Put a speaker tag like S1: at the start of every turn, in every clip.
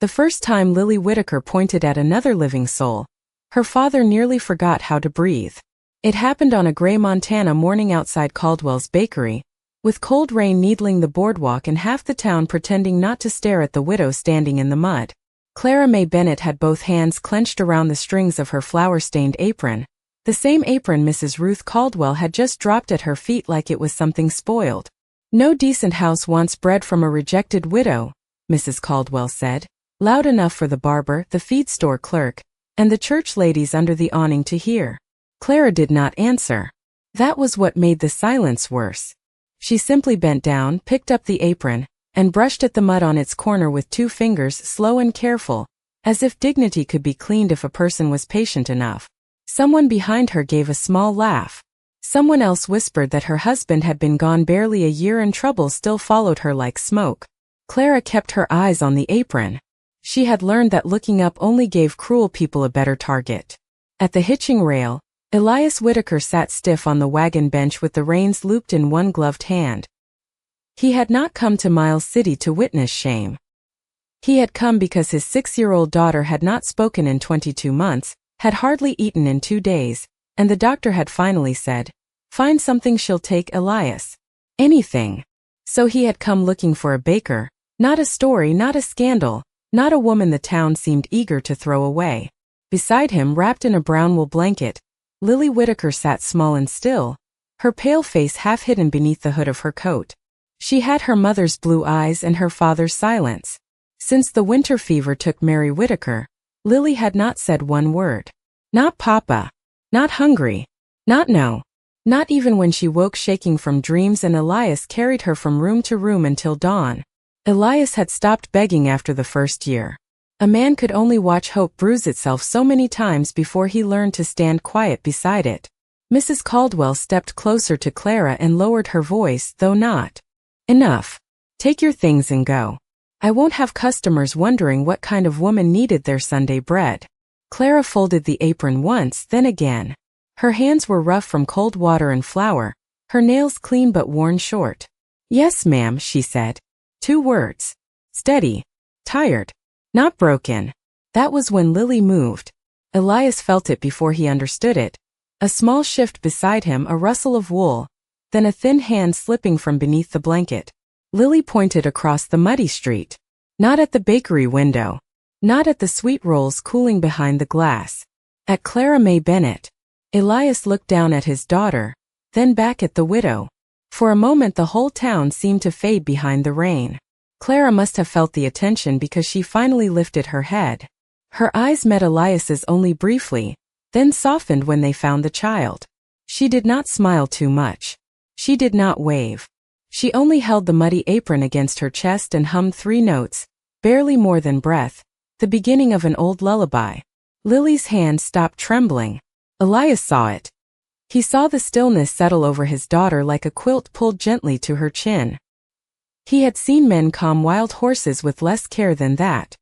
S1: The first time Lily Whittaker pointed at another living soul, her father nearly forgot how to breathe. It happened on a gray Montana morning outside Caldwell's bakery, with cold rain needling the boardwalk and half the town pretending not to stare at the widow standing in the mud. Clara May Bennett had both hands clenched around the strings of her flour-stained apron, the same apron Mrs. Ruth Caldwell had just dropped at her feet like it was something spoiled. "No decent house wants bread from a rejected widow," Mrs. Caldwell said, loud enough for the barber, the feed store clerk, and the church ladies under the awning to hear. Clara did not answer. That was what made the silence worse. She simply bent down, picked up the apron, and brushed at the mud on its corner with 2 fingers, slow and careful, as if dignity could be cleaned if a person was patient enough. Someone behind her gave a small laugh. Someone else whispered that her husband had been gone barely a year and trouble still followed her like smoke. Clara kept her eyes on the apron. She had learned that looking up only gave cruel people a better target. At the hitching rail, Elias Whittaker sat stiff on the wagon bench with the reins looped in one gloved hand. He had not come to Miles City to witness shame. He had come because his 6-year-old daughter had not spoken in 22 months, had hardly eaten in 2 days, and the doctor had finally said, "Find something she'll take, Elias. Anything." So he had come looking for a baker, not a story, not a scandal, not a woman the town seemed eager to throw away. Beside him, wrapped in a brown wool blanket, Lily Whittaker sat small and still, her pale face half hidden beneath the hood of her coat. She had her mother's blue eyes and her father's silence. Since the winter fever took Mary Whittaker, Lily had not said one word. Not Papa. Not hungry. Not no. Not even when she woke shaking from dreams and Elias carried her from room to room until dawn. Elias had stopped begging after the first year. A man could only watch hope bruise itself so many times before he learned to stand quiet beside it. Mrs. Caldwell stepped closer to Clara and lowered her voice, though not. "Enough. Take your things and go. I won't have customers wondering what kind of woman needed their Sunday bread." Clara folded the apron once, then again. Her hands were rough from cold water and flour, her nails clean but worn short. "Yes, ma'am," she said. 2 words. Steady. Tired. Not broken. That was when Lily moved. Elias felt it before he understood it. A small shift beside him, a rustle of wool, then a thin hand slipping from beneath the blanket. Lily pointed across the muddy street. Not at the bakery window. Not at the sweet rolls cooling behind the glass. At Clara May Bennett. Elias looked down at his daughter, then back at the widow. For a moment the whole town seemed to fade behind the rain. Clara must have felt the attention because she finally lifted her head. Her eyes met Elias's only briefly, then softened when they found the child. She did not smile too much. She did not wave. She only held the muddy apron against her chest and hummed 3 notes, barely more than breath, the beginning of an old lullaby. Lily's hand stopped trembling. Elias saw it. He saw the stillness settle over his daughter like a quilt pulled gently to her chin. He had seen men calm wild horses with less care than that.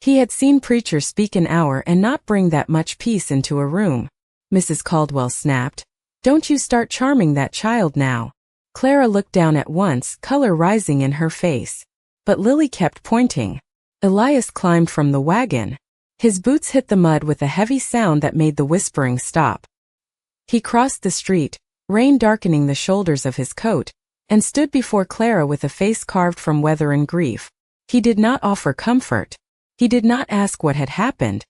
S1: He had seen preachers speak an hour and not bring that much peace into a room. Mrs. Caldwell snapped, "Don't you start charming that child now." Clara looked down at once, color rising in her face. But Lily kept pointing. Elias climbed from the wagon. His boots hit the mud with a heavy sound that made the whispering stop. He crossed the street, rain darkening the shoulders of his coat, and stood before Clara with a face carved from weather and grief. He did not offer comfort. He did not ask what had happened.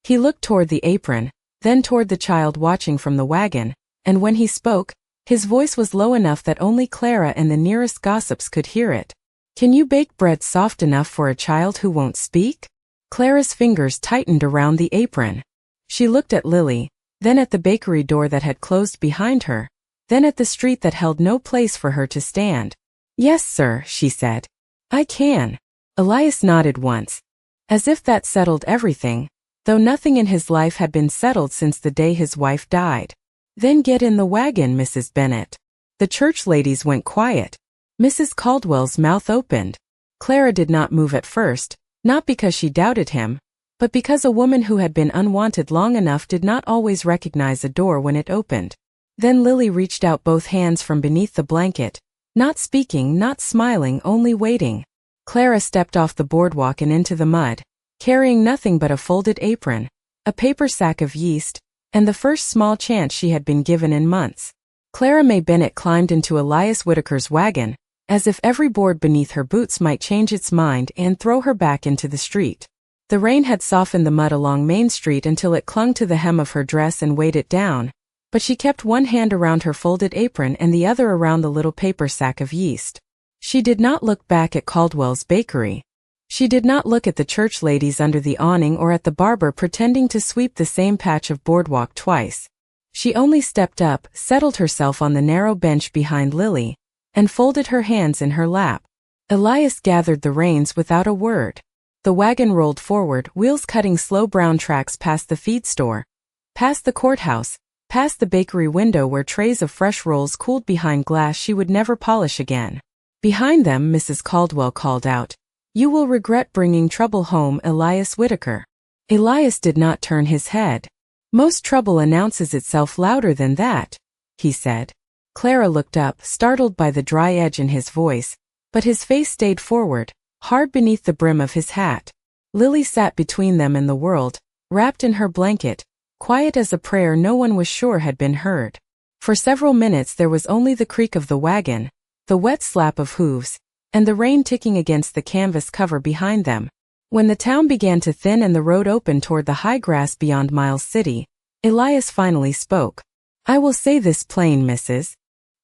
S1: He looked toward the apron, then toward the child watching from the wagon, and when he spoke, his voice was low enough that only Clara and the nearest gossips could hear it. "Can you bake bread soft enough for a child who won't speak?" Clara's fingers tightened around the apron. She looked at Lily, then at the bakery door that had closed behind her, then at the street that held no place for her to stand. "Yes, sir," she said. "I can." Elias nodded once, as if that settled everything, though nothing in his life had been settled since the day his wife died. "Then get in the wagon, Mrs. Bennett." The church ladies went quiet. Mrs. Caldwell's mouth opened. Clara did not move at first, not because she doubted him, but because a woman who had been unwanted long enough did not always recognize a door when it opened. Then Lily reached out both hands from beneath the blanket, not speaking, not smiling, only waiting. Clara stepped off the boardwalk and into the mud, carrying nothing but a folded apron, a paper sack of yeast, and the first small chance she had been given in months. Clara May Bennett climbed into Elias Whitaker's wagon, as if every board beneath her boots might change its mind and throw her back into the street. The rain had softened the mud along Main Street until it clung to the hem of her dress and weighed it down, but she kept one hand around her folded apron and the other around the little paper sack of yeast. She did not look back at Caldwell's bakery. She did not look at the church ladies under the awning or at the barber pretending to sweep the same patch of boardwalk twice. She only stepped up, settled herself on the narrow bench behind Lily, and folded her hands in her lap. Elias gathered the reins without a word. The wagon rolled forward, wheels cutting slow brown tracks past the feed store, past the courthouse, past the bakery window where trays of fresh rolls cooled behind glass she would never polish again. Behind them, Mrs. Caldwell called out, "You will regret bringing trouble home, Elias Whitaker." Elias did not turn his head. "Most trouble announces itself louder than that," he said. Clara looked up, startled by the dry edge in his voice, but his face stayed forward, hard beneath the brim of his hat. Lily sat between them and the world, wrapped in her blanket, quiet as a prayer no one was sure had been heard. For several minutes there was only the creak of the wagon, the wet slap of hooves, and the rain ticking against the canvas cover behind them. When the town began to thin and the road opened toward the high grass beyond Miles City, Elias finally spoke. "I will say this plain, Mrs.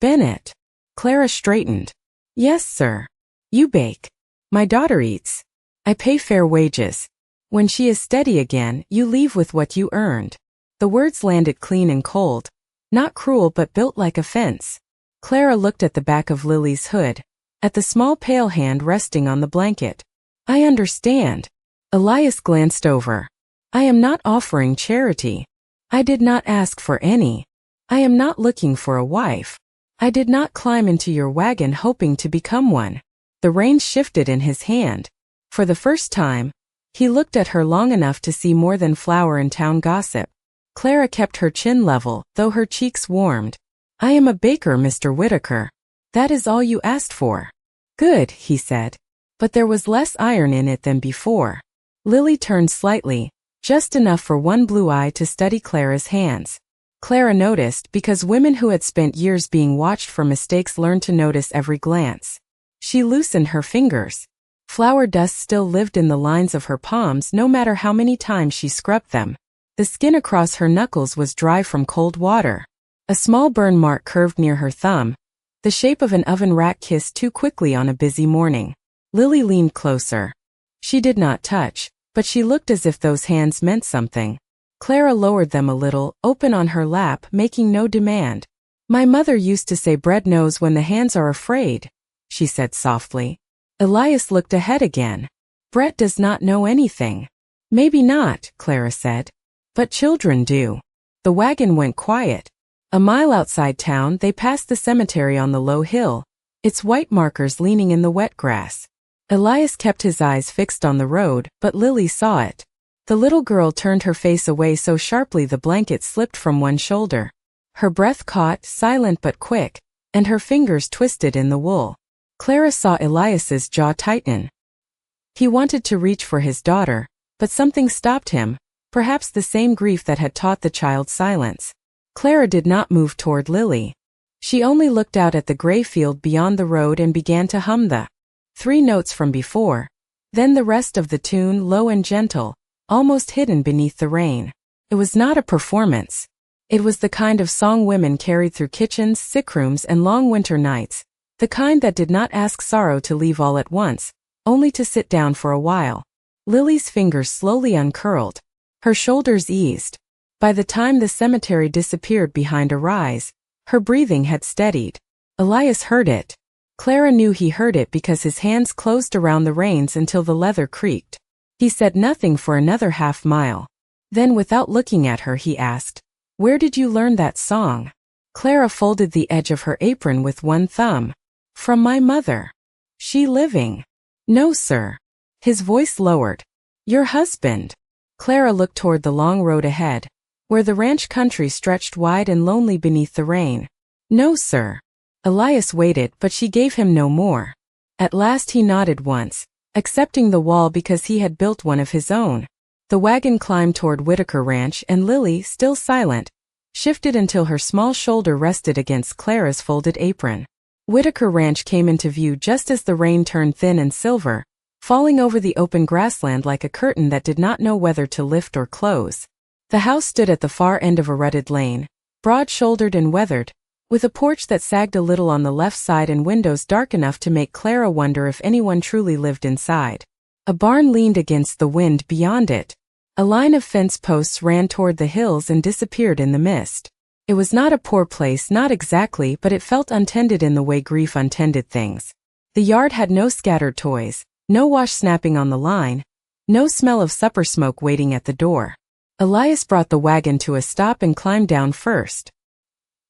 S1: Bennett." Clara straightened. "Yes, sir. You bake. My daughter eats. I pay fair wages. When she is steady again, you leave with what you earned." The words landed clean and cold, not cruel but built like a fence. Clara looked at the back of Lily's hood, at the small pale hand resting on the blanket. "I understand." Elias glanced over. "I am not offering charity. I did not ask for any. I am not looking for a wife. I did not climb into your wagon hoping to become one." The reins shifted in his hand. For the first time, he looked at her long enough to see more than flour and town gossip. Clara kept her chin level, though her cheeks warmed. "I am a baker, Mr. Whitaker. That is all you asked for." "Good," he said. But there was less iron in it than before. Lily turned slightly, just enough for one blue eye to study Clara's hands. Clara noticed because women who had spent years being watched for mistakes learned to notice every glance. She loosened her fingers. Flour dust still lived in the lines of her palms no matter how many times she scrubbed them. The skin across her knuckles was dry from cold water. A small burn mark curved near her thumb, the shape of an oven rat kissed too quickly on a busy morning. Lily leaned closer. She did not touch, but she looked as if those hands meant something. Clara lowered them a little, open on her lap, making no demand. "My mother used to say bread knows when the hands are afraid," she said softly. Elias looked ahead again. "Brett does not know anything." "Maybe not," Clara said. "But children do." The wagon went quiet. A mile outside town, they passed the cemetery on the low hill, its white markers leaning in the wet grass. Elias kept his eyes fixed on the road, but Lily saw it. The little girl turned her face away so sharply the blanket slipped from one shoulder. Her breath caught, silent but quick, and her fingers twisted in the wool. Clara saw Elias's jaw tighten. He wanted to reach for his daughter, but something stopped him, perhaps the same grief that had taught the child silence. Clara did not move toward Lily. She only looked out at the gray field beyond the road and began to hum the 3 notes from before, then the rest of the tune, low and gentle, almost hidden beneath the rain. It was not a performance. It was the kind of song women carried through kitchens, sick rooms, and long winter nights, the kind that did not ask sorrow to leave all at once, only to sit down for a while. Lily's fingers slowly uncurled. Her shoulders eased. By the time the cemetery disappeared behind a rise, her breathing had steadied. Elias heard it. Clara knew he heard it because his hands closed around the reins until the leather creaked. He said nothing for another half mile. Then, without looking at her, he asked, "Where did you learn that song?" Clara folded the edge of her apron with one thumb. "From my mother." "She living?" "No, sir." His voice lowered. "Your husband?" Clara looked toward the long road ahead, where the ranch country stretched wide and lonely beneath the rain. "No, sir." Elias waited, but she gave him no more. At last he nodded once, accepting the wall because he had built one of his own. The wagon climbed toward Whitaker Ranch and Lily, still silent, shifted until her small shoulder rested against Clara's folded apron. Whitaker Ranch came into view just as the rain turned thin and silver, falling over the open grassland like a curtain that did not know whether to lift or close. The house stood at the far end of a rutted lane, broad-shouldered and weathered, with a porch that sagged a little on the left side and windows dark enough to make Clara wonder if anyone truly lived inside. A barn leaned against the wind beyond it. A line of fence posts ran toward the hills and disappeared in the mist. It was not a poor place, not exactly, but it felt untended in the way grief untended things. The yard had no scattered toys, no wash snapping on the line, no smell of supper smoke waiting at the door. Elias brought the wagon to a stop and climbed down first.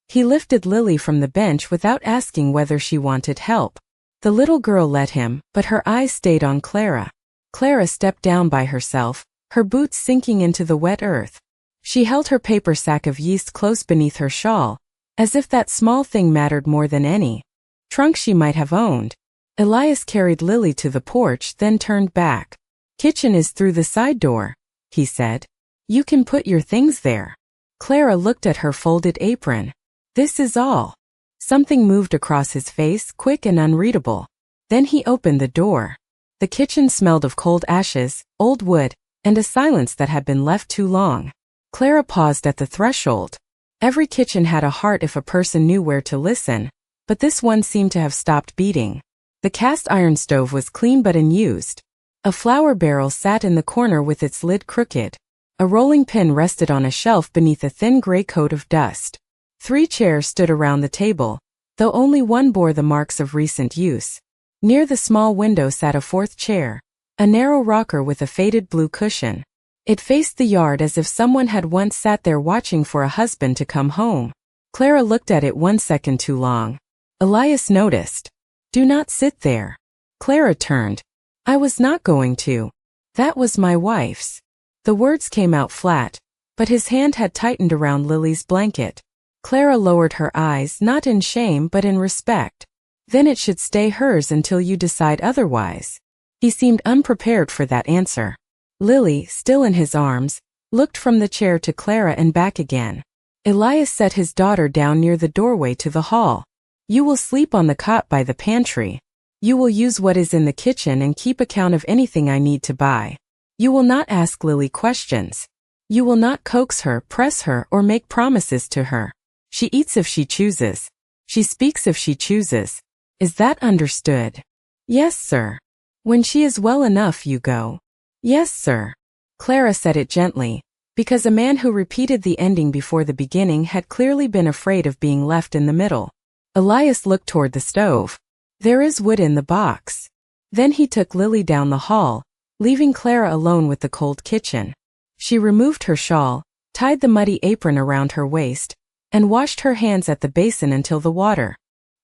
S1: He lifted Lily from the bench without asking whether she wanted help. The little girl let him, but her eyes stayed on Clara. Clara stepped down by herself, her boots sinking into the wet earth. She held her paper sack of yeast close beneath her shawl, as if that small thing mattered more than any trunk she might have owned. Elias carried Lily to the porch, then turned back. "Kitchen is through the side door," he said. "You can put your things there." Clara looked at her folded apron. "This is all." Something moved across his face, quick and unreadable. Then he opened the door. The kitchen smelled of cold ashes, old wood, and a silence that had been left too long. Clara paused at the threshold. Every kitchen had a heart if a person knew where to listen, but this one seemed to have stopped beating. The cast iron stove was clean but unused. A flour barrel sat in the corner with its lid crooked. A rolling pin rested on a shelf beneath a thin gray coat of dust. 3 chairs stood around the table, though only one bore the marks of recent use. Near the small window sat a 4th chair, a narrow rocker with a faded blue cushion. It faced the yard as if someone had once sat there watching for a husband to come home. Clara looked at it 1 second too long. Elias noticed. "Do not sit there." Clara turned. "I was not going to. That was my wife's." The words came out flat, but his hand had tightened around Lily's blanket. Clara lowered her eyes, not in shame but in respect. "Then it should stay hers until you decide otherwise." He seemed unprepared for that answer. Lily, still in his arms, looked from the chair to Clara and back again. Elias set his daughter down near the doorway to the hall. "You will sleep on the cot by the pantry. You will use what is in the kitchen and keep account of anything I need to buy. You will not ask Lily questions. You will not coax her, press her, or make promises to her. She eats if she chooses. She speaks if she chooses. Is that understood?" "Yes, sir." "When she is well enough, you go." "Yes, sir." Clara said it gently, because a man who repeated the ending before the beginning had clearly been afraid of being left in the middle. Elias looked toward the stove. "There is wood in the box." Then he took Lily down the hall, leaving Clara alone with the cold kitchen. She removed her shawl, tied the muddy apron around her waist, and washed her hands at the basin until the water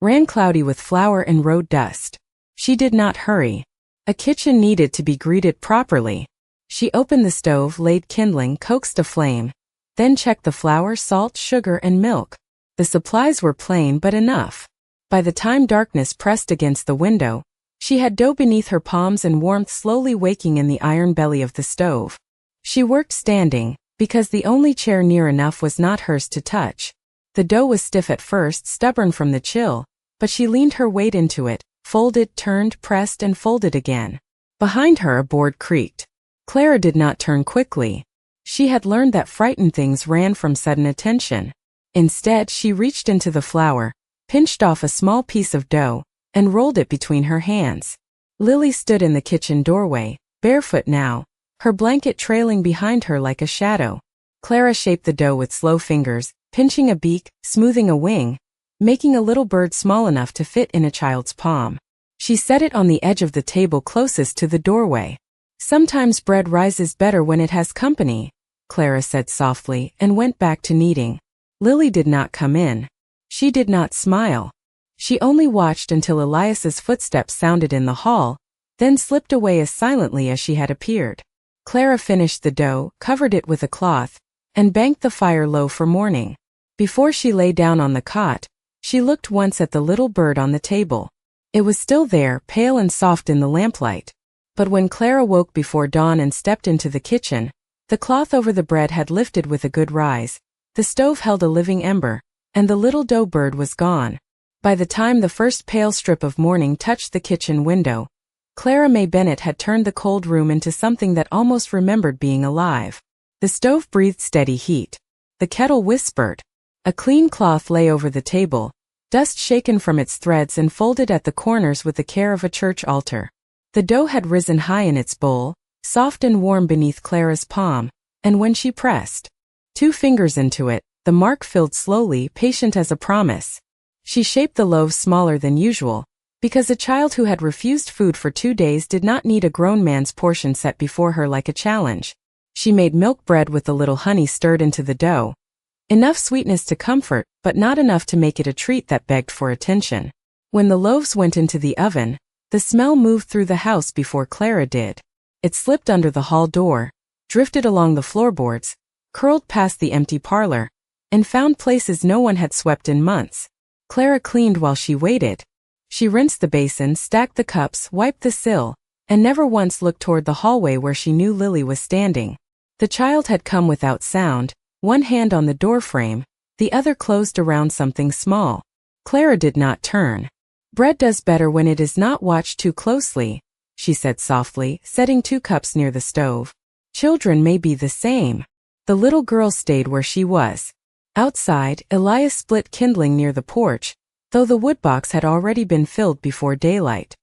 S1: ran cloudy with flour and road dust. She did not hurry. A kitchen needed to be greeted properly. She opened the stove, laid kindling, coaxed a flame, then checked the flour, salt, sugar, and milk. The supplies were plain but enough. By the time darkness pressed against the window, she had dough beneath her palms and warmth slowly waking in the iron belly of the stove. She worked standing, because the only chair near enough was not hers to touch. The dough was stiff at first, stubborn from the chill, but she leaned her weight into it, folded, turned, pressed, and folded again. Behind her a board creaked. Clara did not turn quickly. She had learned that frightened things ran from sudden attention. Instead, she reached into the flour, pinched off a small piece of dough, and rolled it between her hands. Lily stood in the kitchen doorway, barefoot now, her blanket trailing behind her like a shadow. Clara shaped the dough with slow fingers, pinching a beak, smoothing a wing, making a little bird small enough to fit in a child's palm. She set it on the edge of the table closest to the doorway. "Sometimes bread rises better when it has company," Clara said softly, and went back to kneading. Lily did not come in. She did not smile. She only watched until Elias's footsteps sounded in the hall, then slipped away as silently as she had appeared. Clara finished the dough, covered it with a cloth, and banked the fire low for morning. Before she lay down on the cot, she looked once at the little bird on the table. It was still there, pale and soft in the lamplight. But when Clara woke before dawn and stepped into the kitchen, the cloth over the bread had lifted with a good rise, the stove held a living ember, and the little dough bird was gone. By the time the first pale strip of morning touched the kitchen window, Clara May Bennett had turned the cold room into something that almost remembered being alive. The stove breathed steady heat. The kettle whispered. A clean cloth lay over the table, dust shaken from its threads and folded at the corners with the care of a church altar. The dough had risen high in its bowl, soft and warm beneath Clara's palm, and when she pressed 2 fingers into it, the mark filled slowly, patient as a promise. She shaped the loaves smaller than usual, because a child who had refused food for 2 days did not need a grown man's portion set before her like a challenge. She made milk bread with a little honey stirred into the dough. Enough sweetness to comfort, but not enough to make it a treat that begged for attention. When the loaves went into the oven, the smell moved through the house before Clara did. It slipped under the hall door, drifted along the floorboards, curled past the empty parlor, and found places no one had swept in months. Clara cleaned while she waited. She rinsed the basin, stacked the cups, wiped the sill, and never once looked toward the hallway where she knew Lily was standing. The child had come without sound, one hand on the doorframe, the other closed around something small. Clara did not turn. "Bread does better when it is not watched too closely," she said softly, setting 2 cups near the stove. "Children may be the same." The little girl stayed where she was. Outside, Elias split kindling near the porch, though the woodbox had already been filled before daylight.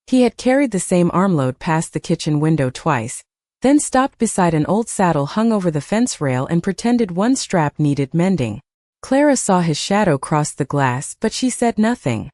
S1: He had carried the same armload past the kitchen window twice, then stopped beside an old saddle hung over the fence rail and pretended one strap needed mending. Clara saw his shadow cross the glass, but she said nothing.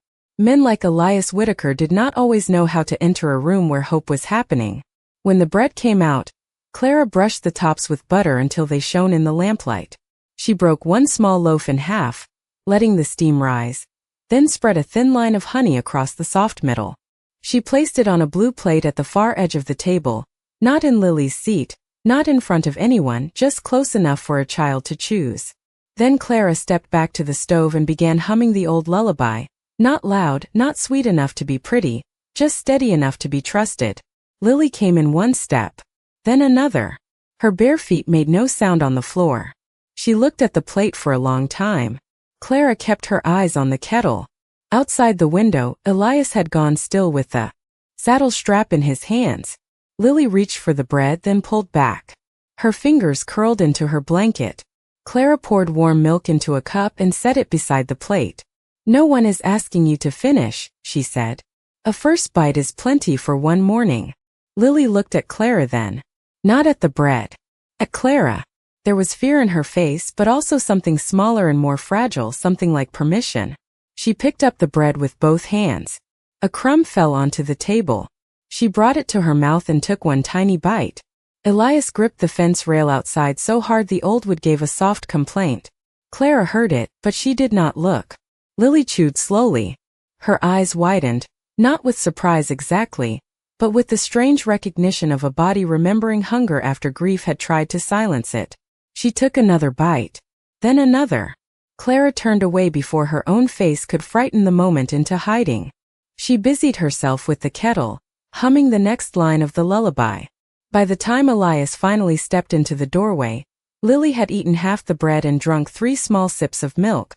S1: Men like Elias Whitaker did not always know how to enter a room where hope was happening. When the bread came out, Clara brushed the tops with butter until they shone in the lamplight. She broke one small loaf in half, letting the steam rise, then spread a thin line of honey across the soft middle. She placed it on a blue plate at the far edge of the table, not in Lily's seat, not in front of anyone, just close enough for a child to choose. Then Clara stepped back to the stove and began humming the old lullaby, not loud, not sweet enough to be pretty, just steady enough to be trusted. Lily came in one step, then another. Her bare feet made no sound on the floor. She looked at the plate for a long time. Clara kept her eyes on the kettle. Outside the window, Elias had gone still with the saddle strap in his hands. Lily reached for the bread, then pulled back. Her fingers curled into her blanket. Clara poured warm milk into a cup and set it beside the plate. "No one is asking you to finish," she said. "A first bite is plenty for one morning." Lily looked at Clara then. Not at the bread. At Clara. There was fear in her face, but also something smaller and more fragile, something like permission. She picked up the bread with both hands. A crumb fell onto the table. She brought it to her mouth and took one tiny bite. Elias gripped the fence rail outside so hard the old wood gave a soft complaint. Clara heard it, but she did not look. Lily chewed slowly. Her eyes widened, not with surprise exactly, but with the strange recognition of a body remembering hunger after grief had tried to silence it. She took another bite. Then another. Clara turned away before her own face could frighten the moment into hiding. She busied herself with the kettle, humming the next line of the lullaby. By the time Elias finally stepped into the doorway, Lily had eaten half the bread and drunk 3 small sips of milk.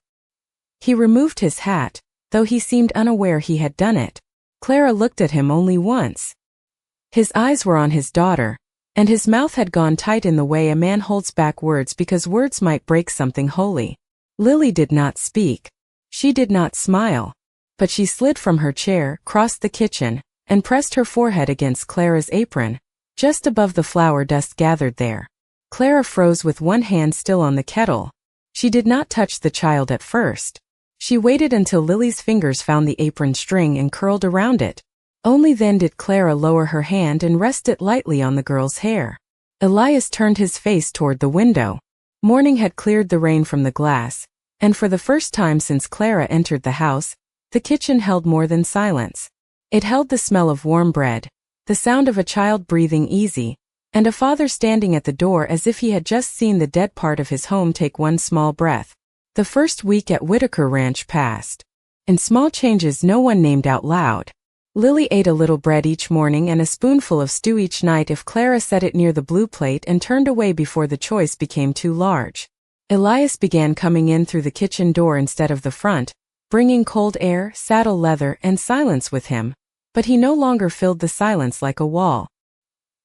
S1: He removed his hat, though he seemed unaware he had done it. Clara looked at him only once. His eyes were on his daughter, and his mouth had gone tight in the way a man holds back words because words might break something holy. Lily did not speak. She did not smile. But she slid from her chair, crossed the kitchen, and pressed her forehead against Clara's apron, just above the flour dust gathered there. Clara froze with one hand still on the kettle. She did not touch the child at first. She waited until Lily's fingers found the apron string and curled around it. Only then did Clara lower her hand and rest it lightly on the girl's hair. Elias turned his face toward the window. Morning had cleared the rain from the glass, and for the first time since Clara entered the house, the kitchen held more than silence. It held the smell of warm bread, the sound of a child breathing easy, and a father standing at the door as if he had just seen the dead part of his home take one small breath. The first week at Whitaker Ranch passed. In small changes no one named out loud. Lily ate a little bread each morning and a spoonful of stew each night if Clara set it near the blue plate and turned away before the choice became too large. Elias began coming in through the kitchen door instead of the front, bringing cold air, saddle leather, and silence with him, but he no longer filled the silence like a wall.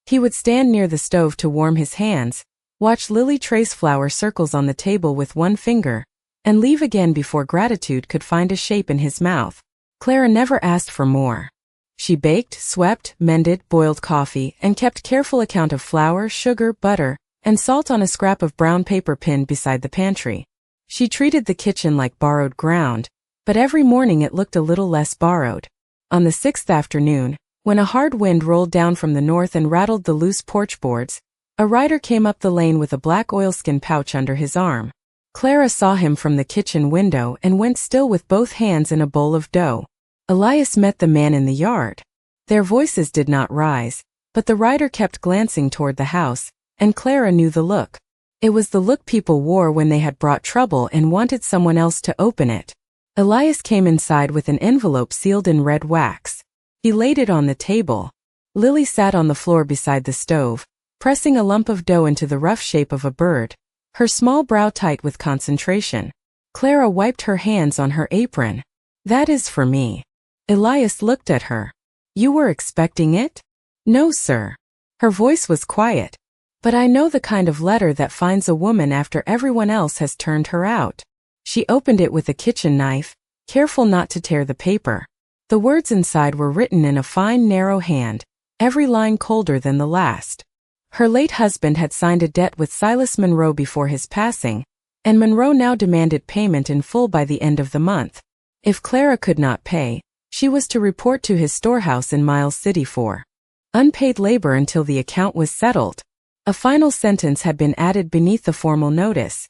S1: He would stand near the stove to warm his hands, watch Lily trace flour circles on the table with one finger, and leave again before gratitude could find a shape in his mouth. Clara never asked for more. She baked, swept, mended, boiled coffee, and kept careful account of flour, sugar, butter, and salt on a scrap of brown paper pinned beside the pantry. She treated the kitchen like borrowed ground, but every morning it looked a little less borrowed. On the 6th afternoon, when a hard wind rolled down from the north and rattled the loose porch boards, a rider came up the lane with a black oilskin pouch under his arm. Clara saw him from the kitchen window and went still with both hands in a bowl of dough. Elias met the man in the yard. Their voices did not rise, but the rider kept glancing toward the house, and Clara knew the look. It was the look people wore when they had brought trouble and wanted someone else to open it. Elias came inside with an envelope sealed in red wax. He laid it on the table. Lily sat on the floor beside the stove, pressing a lump of dough into the rough shape of a bird, her small brow tight with concentration. Clara wiped her hands on her apron. "That is for me." Elias looked at her. "You were expecting it?" "No, sir." Her voice was quiet. "But I know the kind of letter that finds a woman after everyone else has turned her out." She opened it with a kitchen knife, careful not to tear the paper. The words inside were written in a fine, narrow hand, every line colder than the last. Her late husband had signed a debt with Silas Monroe before his passing, and Monroe now demanded payment in full by the end of the month. If Clara could not pay, she was to report to his storehouse in Miles City for unpaid labor until the account was settled. A final sentence had been added beneath the formal notice.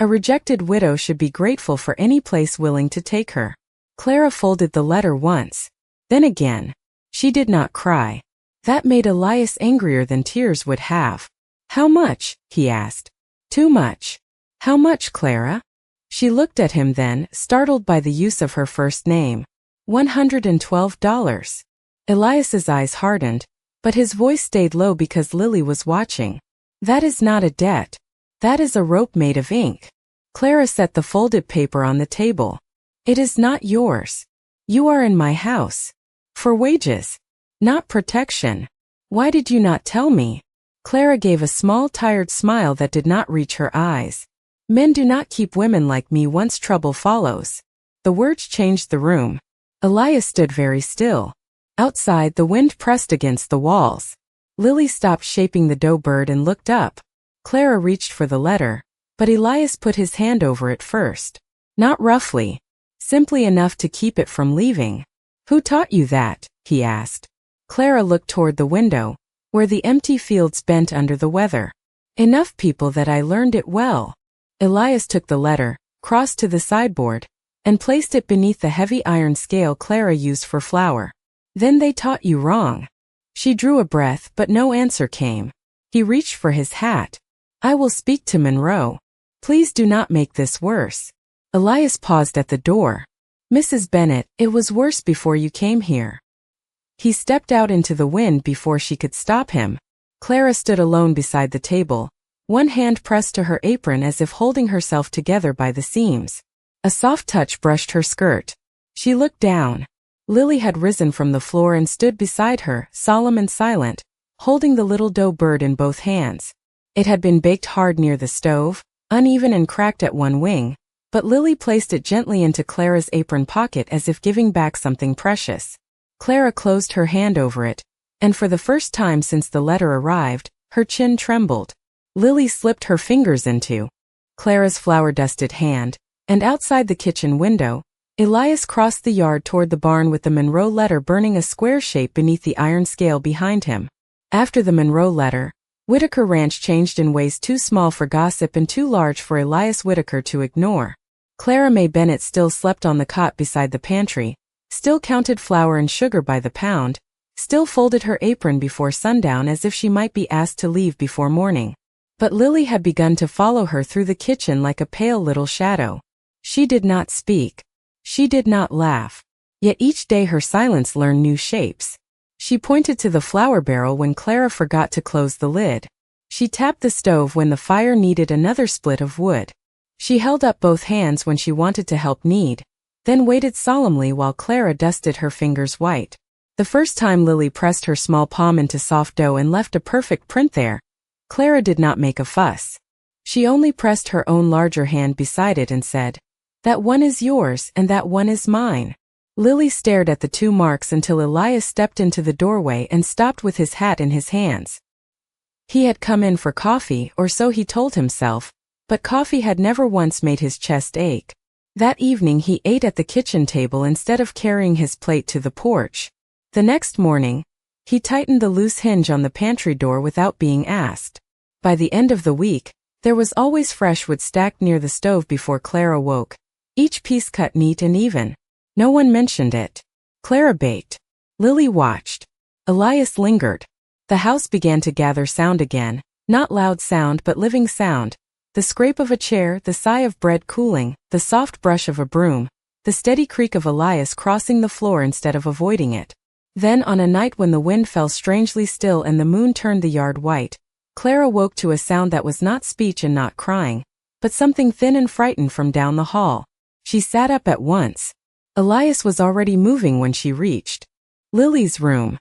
S1: A rejected widow should be grateful for any place willing to take her. Clara folded the letter once, then again. She did not cry. That made Elias angrier than tears would have. "How much?" he asked. "Too much." "How much, Clara?" She looked at him then, startled by the use of her first name. $112. Elias's eyes hardened, but his voice stayed low because Lily was watching. "That is not a debt. That is a rope made of ink." Clara set the folded paper on the table. "It is not yours. You are in my house. For wages, not protection. Why did you not tell me?" Clara gave a small, tired smile that did not reach her eyes. "Men do not keep women like me once trouble follows." The words changed the room. Elias stood very still. Outside, the wind pressed against the walls. Lily stopped shaping the dough bird and looked up. Clara reached for the letter, but Elias put his hand over it first. Not roughly, simply enough to keep it from leaving. "Who taught you that?" he asked. Clara looked toward the window, where the empty fields bent under the weather. "Enough people that I learned it well." Elias took the letter, crossed to the sideboard, and placed it beneath the heavy iron scale Clara used for flour. "Then they taught you wrong." She drew a breath, but no answer came. He reached for his hat. "I will speak to Monroe. Please do not make this worse." Elias paused at the door. "Mrs. Bennet, it was worse before you came here." He stepped out into the wind before she could stop him. Clara stood alone beside the table, one hand pressed to her apron as if holding herself together by the seams. A soft touch brushed her skirt. She looked down. Lily had risen from the floor and stood beside her, solemn and silent, holding the little dough bird in both hands. It had been baked hard near the stove, uneven and cracked at one wing, but Lily placed it gently into Clara's apron pocket as if giving back something precious. Clara closed her hand over it, and for the first time since the letter arrived, her chin trembled. Lily slipped her fingers into Clara's flour-dusted hand, and outside the kitchen window, Elias crossed the yard toward the barn with the Monroe letter burning a square shape beneath the iron scale behind him. After the Monroe letter, Whitaker Ranch changed in ways too small for gossip and too large for Elias Whitaker to ignore. Clara May Bennett still slept on the cot beside the pantry, still counted flour and sugar by the pound, still folded her apron before sundown as if she might be asked to leave before morning. But Lily had begun to follow her through the kitchen like a pale little shadow. She did not speak. She did not laugh. Yet each day her silence learned new shapes. She pointed to the flour barrel when Clara forgot to close the lid. She tapped the stove when the fire needed another split of wood. She held up both hands when she wanted to help knead, then waited solemnly while Clara dusted her fingers white. The first time Lily pressed her small palm into soft dough and left a perfect print there, Clara did not make a fuss. She only pressed her own larger hand beside it and said, "That one is yours and that one is mine." Lily stared at the two marks until Elias stepped into the doorway and stopped with his hat in his hands. He had come in for coffee, or so he told himself, but coffee had never once made his chest ache. That evening he ate at the kitchen table instead of carrying his plate to the porch. The next morning, he tightened the loose hinge on the pantry door without being asked. By the end of the week, there was always fresh wood stacked near the stove before Clara woke, each piece cut neat and even. No one mentioned it. Clara baked. Lily watched. Elias lingered. The house began to gather sound again, not loud sound but living sound. The scrape of a chair, the sigh of bread cooling, the soft brush of a broom, the steady creak of Elias crossing the floor instead of avoiding it. Then on a night when the wind fell strangely still and the moon turned the yard white, Clara woke to a sound that was not speech and not crying, but something thin and frightened from down the hall. She sat up at once. Elias was already moving when she reached Lily's room.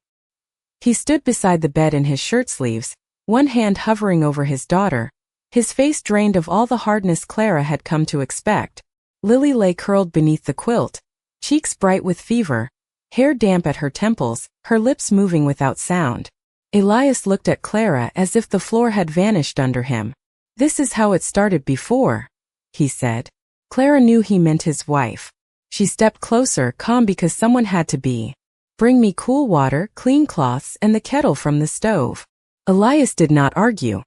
S1: He stood beside the bed in his shirt sleeves, one hand hovering over his daughter, his face drained of all the hardness Clara had come to expect. Lily lay curled beneath the quilt, cheeks bright with fever, hair damp at her temples, her lips moving without sound. Elias looked at Clara as if the floor had vanished under him. "This is how it started before," he said. Clara knew he meant his wife. She stepped closer, calm because someone had to be. "Bring me cool water, clean cloths, and the kettle from the stove." Elias did not argue.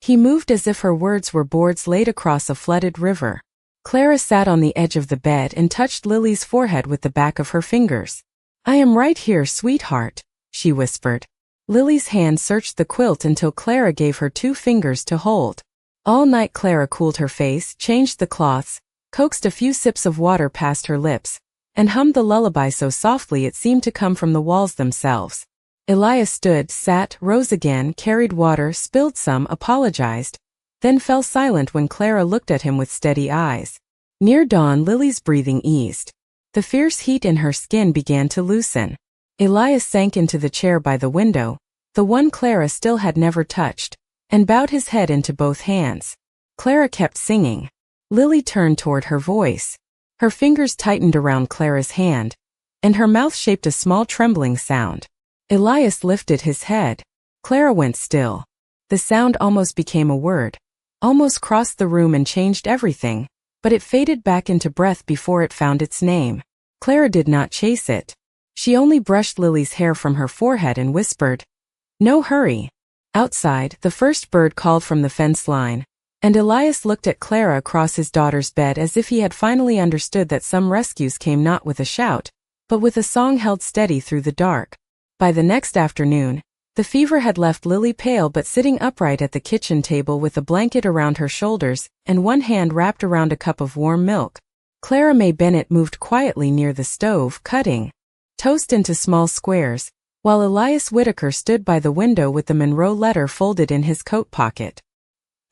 S1: He moved as if her words were boards laid across a flooded river. Clara sat on the edge of the bed and touched Lily's forehead with the back of her fingers. "I am right here, sweetheart," she whispered. Lily's hand searched the quilt until Clara gave her 2 fingers to hold. All night Clara cooled her face, changed the cloths, coaxed a few sips of water past her lips, and hummed the lullaby so softly it seemed to come from the walls themselves. Elias stood, sat, rose again, carried water, spilled some, apologized, then fell silent when Clara looked at him with steady eyes. Near dawn Lily's breathing eased. The fierce heat in her skin began to loosen. Elias sank into the chair by the window, the one Clara still had never touched, and bowed his head into both hands. Clara kept singing. Lily turned toward her voice. Her fingers tightened around Clara's hand, and her mouth shaped a small trembling sound. Elias lifted his head. Clara went still. The sound almost became a word, almost crossed the room and changed everything, but it faded back into breath before it found its name. Clara did not chase it. She only brushed Lily's hair from her forehead and whispered, "No hurry." Outside, the first bird called from the fence line, and Elias looked at Clara across his daughter's bed as if he had finally understood that some rescues came not with a shout, but with a song held steady through the dark. By the next afternoon, the fever had left Lily pale but sitting upright at the kitchen table with a blanket around her shoulders and one hand wrapped around a cup of warm milk. Clara May Bennett moved quietly near the stove, cutting toast into small squares, while Elias Whitaker stood by the window with the Monroe letter folded in his coat pocket.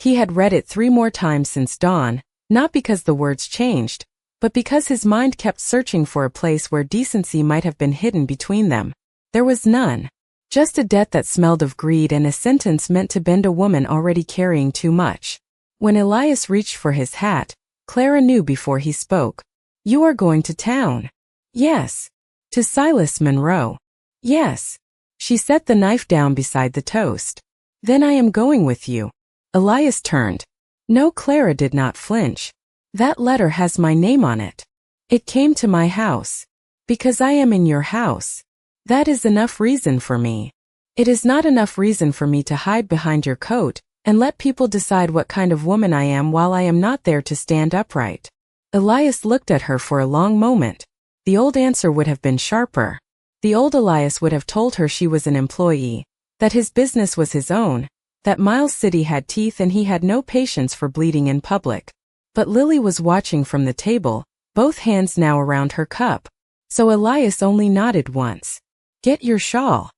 S1: He had read it 3 more times since dawn, not because the words changed, but because his mind kept searching for a place where decency might have been hidden between them. There was none. Just a debt that smelled of greed and a sentence meant to bend a woman already carrying too much. When Elias reached for his hat, Clara knew before he spoke. "You are going to town." "Yes." "To Silas Monroe." "Yes." She set the knife down beside the toast. "Then I am going with you." Elias turned. No, Clara did not flinch. "That letter has my name on it. It came to my house. Because I am in your house. That is enough reason for me. It is not enough reason for me to hide behind your coat and let people decide what kind of woman I am while I am not there to stand upright." Elias looked at her for a long moment. The old answer would have been sharper. The old Elias would have told her she was an employee, that his business was his own, that Miles City had teeth and he had no patience for bleeding in public. But Lily was watching from the table, both hands now around her cup. So Elias only nodded once. Get your shawl.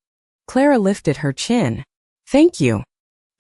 S1: Clara lifted her chin. Thank you.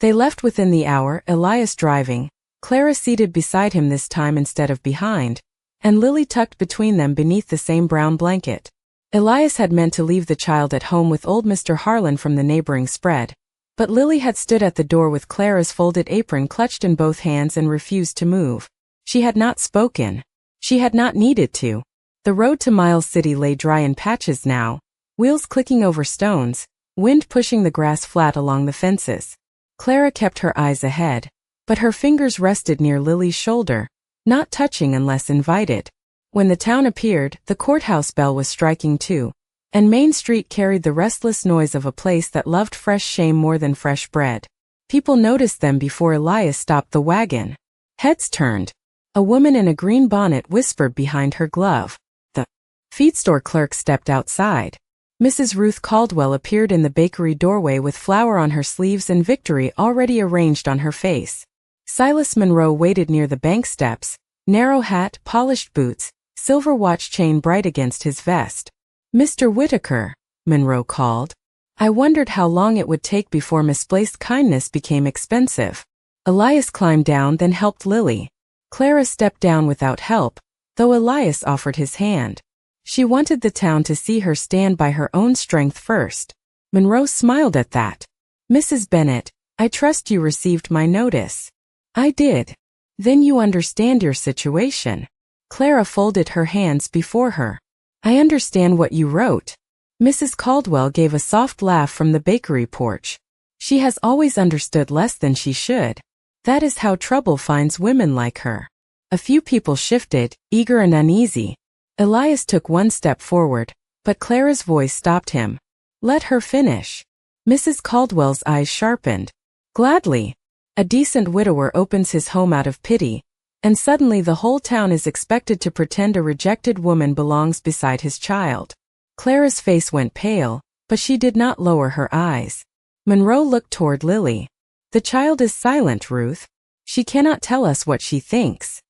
S1: They left within the hour, Elias driving, Clara seated beside him this time instead of behind, and Lily tucked between them beneath the same brown blanket. Elias had meant to leave the child at home with old Mr. Harlan from the neighboring spread, but Lily had stood at the door with Clara's folded apron clutched in both hands and refused to move. She had not spoken. She had not needed to. The road to Miles City lay dry in patches now, wheels clicking over stones, wind pushing the grass flat along the fences. Clara kept her eyes ahead, but her fingers rested near Lily's shoulder, not touching unless invited. When the town appeared, the courthouse bell was striking too, and Main Street carried the restless noise of a place that loved fresh shame more than fresh bread. People noticed them before Elias stopped the wagon. Heads turned. A woman in a green bonnet whispered behind her glove. The feed store clerk stepped outside. Mrs. Ruth Caldwell appeared in the bakery doorway with flour on her sleeves and victory already arranged on her face. Silas Monroe waited near the bank steps, narrow hat, polished boots, silver watch chain bright against his vest. Mr. Whitaker, Monroe called. I wondered how long it would take before misplaced kindness became expensive. Elias climbed down, then helped Lily. Clara stepped down without help, though Elias offered his hand. She wanted the town to see her stand by her own strength first. Monroe smiled at that. Mrs. Bennet, I trust you received my notice. I did. Then you understand your situation. Clara folded her hands before her. I understand what you wrote. Mrs. Caldwell gave a soft laugh from the bakery porch. She has always understood less than she should. That is how trouble finds women like her. A few people shifted, eager and uneasy. Elias took one step forward, but Clara's voice stopped him. Let her finish. Mrs. Caldwell's eyes sharpened. Gladly. A decent widower opens his home out of pity, and suddenly the whole town is expected to pretend a rejected woman belongs beside his child. Clara's face went pale, but she did not lower her eyes. Monroe looked toward Lily. The child is silent, Ruth. She cannot tell us what she thinks.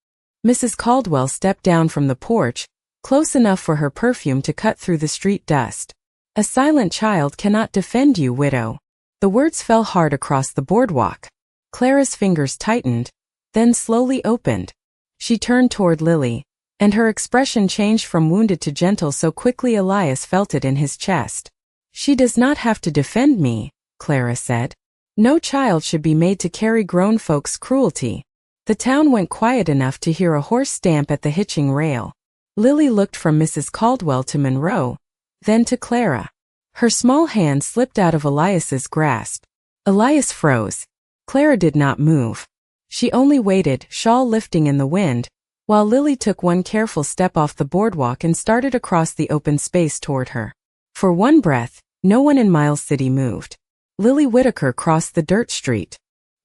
S1: Mrs. Caldwell stepped down from the porch, close enough for her perfume to cut through the street dust. A silent child cannot defend you, widow. The words fell hard across the boardwalk. Clara's fingers tightened, then slowly opened. She turned toward Lily, and her expression changed from wounded to gentle so quickly Elias felt it in his chest. She does not have to defend me, Clara said. No child should be made to carry grown folks' cruelty. The town went quiet enough to hear a horse stamp at the hitching rail. Lily looked from Mrs. Caldwell to Monroe, then to Clara. Her small hand slipped out of Elias's grasp. Elias froze. Clara did not move. She only waited, shawl lifting in the wind, while Lily took one careful step off the boardwalk and started across the open space toward her. For one breath, no one in Miles City moved. Lily Whitaker crossed the dirt street.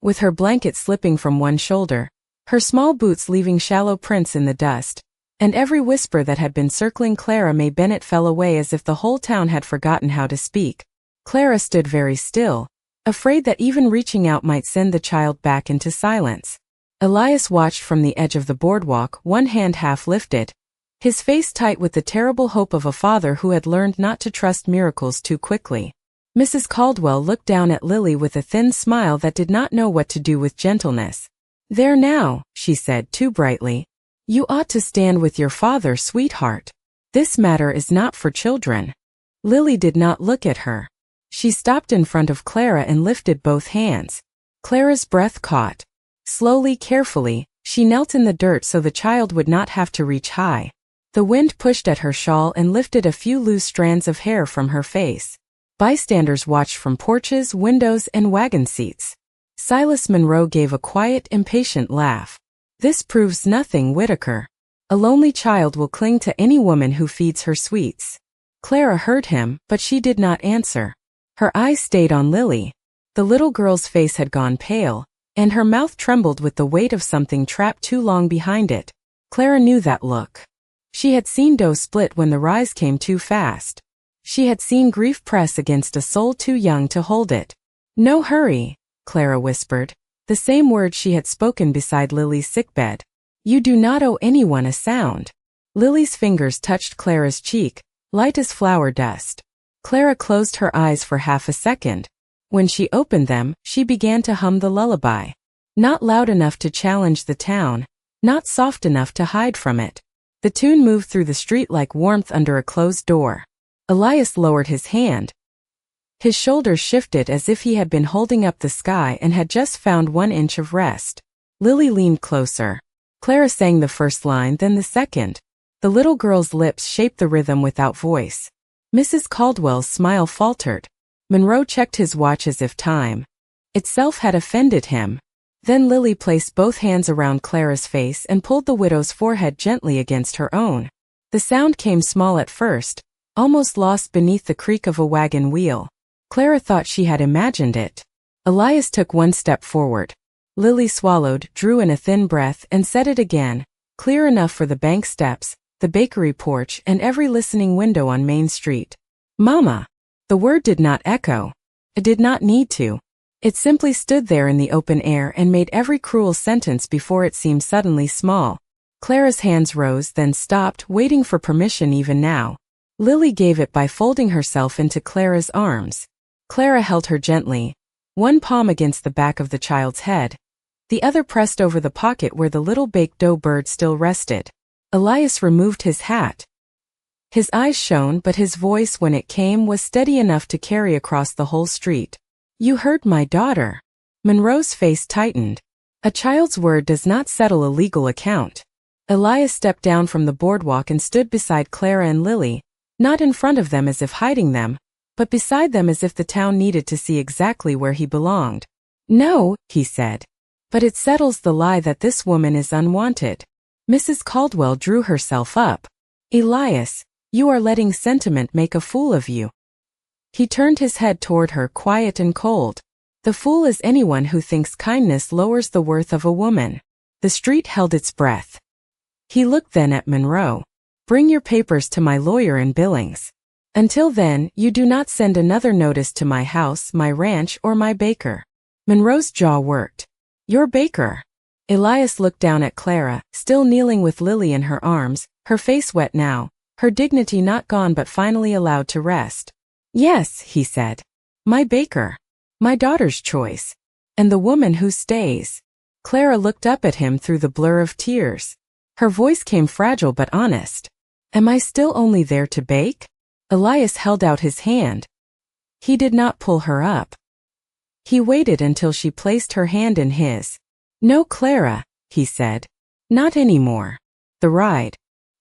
S1: With her blanket slipping from one shoulder, her small boots leaving shallow prints in the dust, and every whisper that had been circling Clara May Bennet fell away as if the whole town had forgotten how to speak. Clara stood very still, afraid that even reaching out might send the child back into silence. Elias watched from the edge of the boardwalk, one hand half lifted, his face tight with the terrible hope of a father who had learned not to trust miracles too quickly. Mrs. Caldwell looked down at Lily with a thin smile that did not know what to do with gentleness. There now, she said too brightly. You ought to stand with your father, sweetheart. This matter is not for children. Lily did not look at her. She stopped in front of Clara and lifted both hands. Clara's breath caught. Slowly, carefully, she knelt in the dirt so the child would not have to reach high. The wind pushed at her shawl and lifted a few loose strands of hair from her face. Bystanders watched from porches, windows, and wagon seats. Silas Monroe gave a quiet, impatient laugh. This proves nothing, Whitaker. A lonely child will cling to any woman who feeds her sweets. Clara heard him, but she did not answer. Her eyes stayed on Lily. The little girl's face had gone pale, and her mouth trembled with the weight of something trapped too long behind it. Clara knew that look. She had seen dough split when the rise came too fast. She had seen grief press against a soul too young to hold it. No hurry, Clara whispered, the same words she had spoken beside Lily's sickbed. You do not owe anyone a sound. Lily's fingers touched Clara's cheek, light as flower dust. Clara closed her eyes for half a second. When she opened them, she began to hum the lullaby. Not loud enough to challenge the town, not soft enough to hide from it. The tune moved through the street like warmth under a closed door. Elias lowered his hand. His shoulders shifted as if he had been holding up the sky and had just found 1 inch of rest. Lily leaned closer. Clara sang the first line, then the second. The little girl's lips shaped the rhythm without voice. Mrs. Caldwell's smile faltered. Monroe checked his watch as if time itself had offended him. Then Lily placed both hands around Clara's face and pulled the widow's forehead gently against her own. The sound came small at first, almost lost beneath the creak of a wagon wheel. Clara thought she had imagined it. Elias took 1 step forward. Lily swallowed, drew in a thin breath, and said it again, clear enough for the bank steps, the bakery porch, and every listening window on Main Street. Mama! The word did not echo. It did not need to. It simply stood there in the open air and made every cruel sentence before it seemed suddenly small. Clara's hands rose, then stopped, waiting for permission even now. Lily gave it by folding herself into Clara's arms. Clara held her gently, one palm against the back of the child's head, the other pressed over the pocket where the little baked dough bird still rested. Elias removed his hat. His eyes shone, but his voice, when it came, was steady enough to carry across the whole street. You heard my daughter. Monroe's face tightened. A child's word does not settle a legal account. Elias stepped down from the boardwalk and stood beside Clara and Lily, not in front of them as if hiding them, but beside them as if the town needed to see exactly where he belonged. No, he said. But it settles the lie that this woman is unwanted. Mrs. Caldwell drew herself up. Elias, you are letting sentiment make a fool of you. He turned his head toward her, quiet and cold. The fool is anyone who thinks kindness lowers the worth of a woman. The street held its breath. He looked then at Monroe. Bring your papers to my lawyer in Billings. Until then, you do not send another notice to my house, my ranch, or my baker. Monroe's jaw worked. Your baker. Elias looked down at Clara, still kneeling with Lily in her arms, her face wet now, her dignity not gone but finally allowed to rest. Yes, he said. My baker. My daughter's choice. And the woman who stays. Clara looked up at him through the blur of tears. Her voice came fragile but honest. Am I still only there to bake? Elias held out his hand. He did not pull her up. He waited until she placed her hand in his. No, Clara, he said. Not anymore. The ride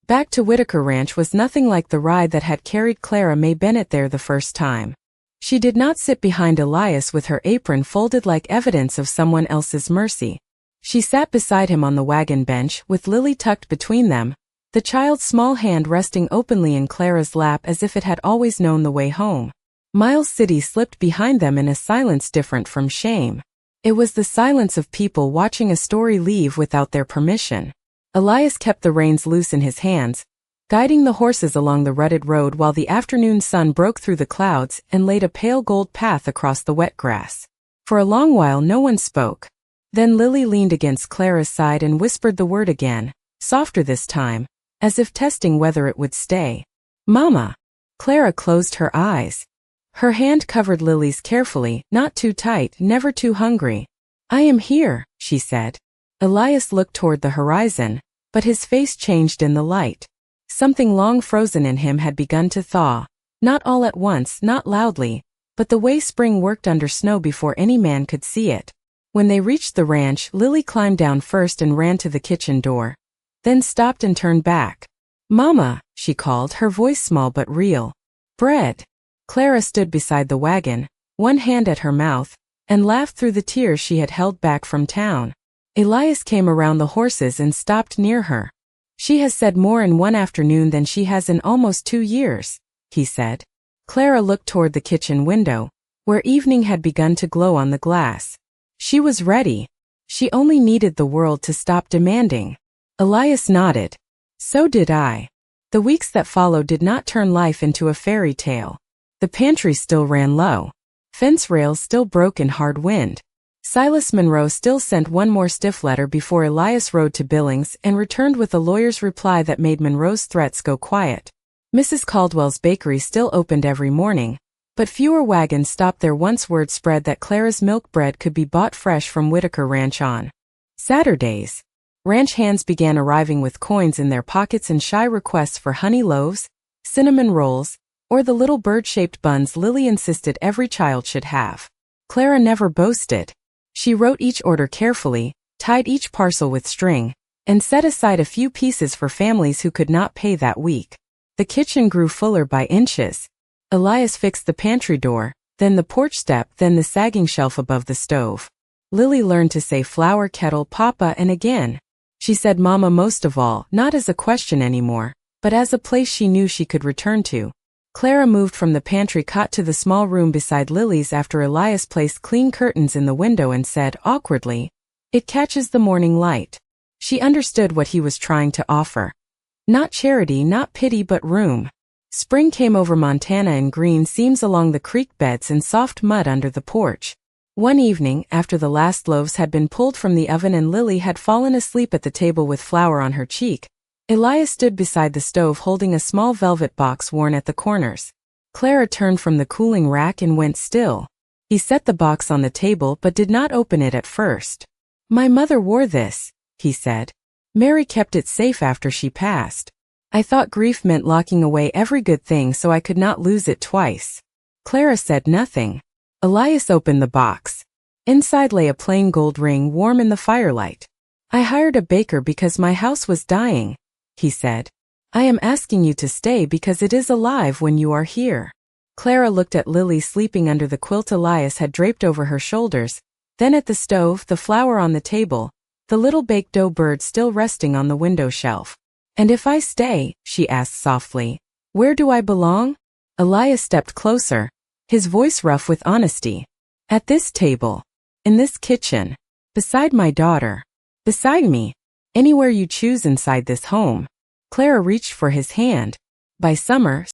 S1: back to Whitaker Ranch was nothing like the ride that had carried Clara May Bennett there the first time. She did not sit behind Elias with her apron folded like evidence of someone else's mercy. She sat beside him on the wagon bench, with Lily tucked between them, the child's small hand resting openly in Clara's lap as if it had always known the way home. Miles City slipped behind them in a silence different from shame. It was the silence of people watching a story leave without their permission. Elias kept the reins loose in his hands, guiding the horses along the rutted road while the afternoon sun broke through the clouds and laid a pale gold path across the wet grass. For a long while no one spoke. Then Lily leaned against Clara's side and whispered the word again, softer this time, as if testing whether it would stay. Mama. Clara closed her eyes. Her hand covered Lily's carefully, not too tight, never too hungry. I am here, she said. Elias looked toward the horizon, but his face changed in the light. Something long frozen in him had begun to thaw, not all at once, not loudly, but the way spring worked under snow before any man could see it. When they reached the ranch, Lily climbed down first and ran to the kitchen door, then stopped and turned back. Mama, she called, her voice small but real. Bread. Clara stood beside the wagon, one hand at her mouth, and laughed through the tears she had held back from town. Elias came around the horses and stopped near her. She has said more in one afternoon than she has in almost 2 years, he said. Clara looked toward the kitchen window, where evening had begun to glow on the glass. She was ready. She only needed the world to stop demanding. Elias nodded. So did I. The weeks that followed did not turn life into a fairy tale. The pantry still ran low. Fence rails still broke in hard wind. Silas Monroe still sent one more stiff letter before Elias rode to Billings and returned with a lawyer's reply that made Monroe's threats go quiet. Mrs. Caldwell's bakery still opened every morning, but fewer wagons stopped there once word spread that Clara's milk bread could be bought fresh from Whitaker Ranch on Saturdays. Ranch hands began arriving with coins in their pockets and shy requests for honey loaves, cinnamon rolls, or the little bird-shaped buns Lily insisted every child should have. Clara never boasted. She wrote each order carefully, tied each parcel with string, and set aside a few pieces for families who could not pay that week. The kitchen grew fuller by inches. Elias fixed the pantry door, then the porch step, then the sagging shelf above the stove. Lily learned to say flour, kettle, papa, and again. She said mama most of all, not as a question anymore, but as a place she knew she could return to. Clara moved from the pantry cot to the small room beside Lily's after Elias placed clean curtains in the window and said, awkwardly, "It catches the morning light." She understood what he was trying to offer. Not charity, not pity, but room. Spring came over Montana in green seams along the creek beds and soft mud under the porch. One evening, after the last loaves had been pulled from the oven and Lily had fallen asleep at the table with flour on her cheek, Elias stood beside the stove holding a small velvet box worn at the corners. Clara turned from the cooling rack and went still. He set the box on the table but did not open it at first. "My mother wore this," he said. "Mary kept it safe after she passed. I thought grief meant locking away every good thing so I could not lose it twice." Clara said nothing. Elias opened the box. Inside lay a plain gold ring warm in the firelight. "I hired a baker because my house was dying," he said. "I am asking you to stay because it is alive when you are here." Clara looked at Lily sleeping under the quilt Elias had draped over her shoulders, then at the stove, the flour on the table, the little baked dough bird still resting on the window shelf. "And if I stay," she asked softly, "where do I belong?" Elias stepped closer, his voice rough with honesty. "At this table. In this kitchen. Beside my daughter. Beside me. Anywhere you choose inside this home." Clara reached for his hand. By summer,